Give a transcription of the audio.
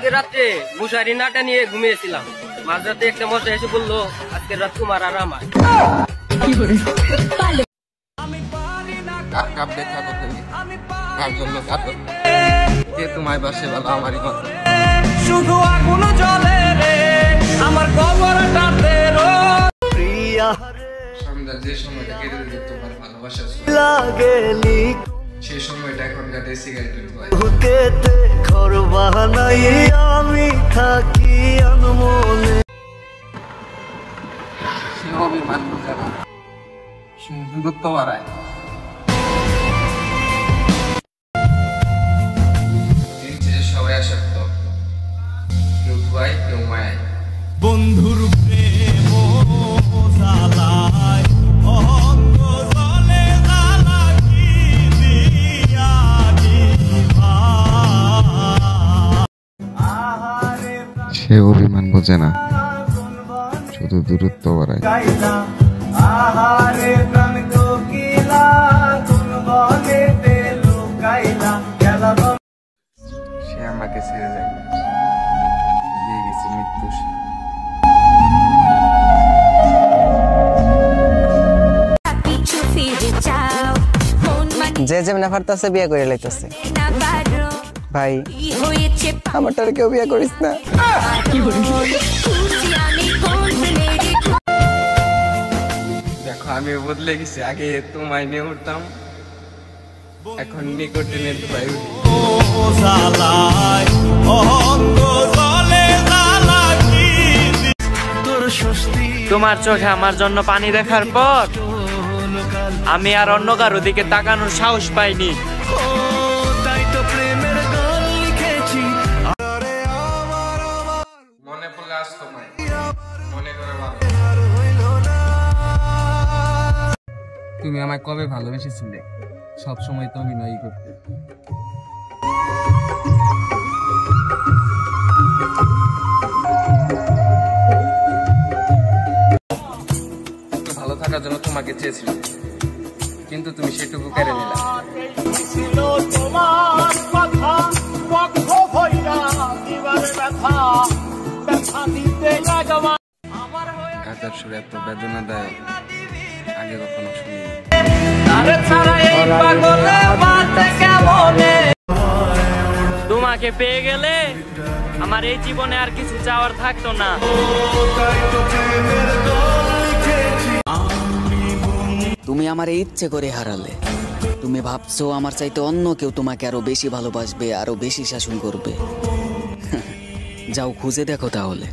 কালকে রাত্রে মশারি নাটা নিয়ে ঘুমিয়েছিলাম। মাঝরাতে একটা মশা এসে বললো আজকের রাত তোমার আর আমার। তোমায় বাসে বলো আমারই কথা। শুধু আগুন জ্বলে রে আমার কবরটাতে সন্ধ্যার যে সময়টা কেটে দিতে তোমার ভালোবাসা সেই সময়টা এখন কাটে সিগারেটের ধোঁয়ায়। আমি থাকি আনমনে সে অভিমান বুঝে না, দূরত্ব বাড়ায়। সবাই আসক্ত, কেউ ধোয়ায় কেউ মায়ায়। বন্ধুর প্রেম জ্বালায় অঙ্গ জলে জ্বালাকি দিয়া দিবা। সে অভিমান বোঝে না, শুধু দূরত্ব বাড়ায়। আহারে প্রাণ কোকিলা কোন বনে লুকাইলা গেলা। সে আমাকে ছেড়ে যায়, দিয়ে গেছে মৃত্যু। যে যেমন পারতাছে বিয়ে করে লাইতাছে। ভাই আমারটার কেউ বিয়ে করিস না। দেখো আমি বদলে গেছি, আগে তোমায় নিয়ে উঠতাম, এখন নিকোটিনের ধোঁয়ায় উঠি। তোমার চোখে আমার জন্য পানি দেখার পর আমি আর অন্য কারো দিকে তাকানোর সাহস পাইনি। মনে পড়লে আজ তোমায় মনে করে ভালো। তুমি আমায় কবে ভালোবেসেছিলে? সবসময় তো অভিনয় করতে। ভালো থাকার জন্য তোমাকে চেয়েছিলাম, কিন্তু তুমি সেটুকু কেড়ে নিলে। গাজার সুর এত বেদনাদায়ক আগে কখনো শুনিনি। তোমাকে পেয়ে গেলে আমার এই জীবনে আর কিছু চাওয়ার থাকতো না। তুমি আমার ইচ্ছে করে হারালে। তুমি ভাবছো আমার চাইতে অন্য কেউ তোমাকে আরো বেশি ভালোবাসবে, আরো বেশি শাসন করবে। যাও খুঁজে দেখো তাহলে।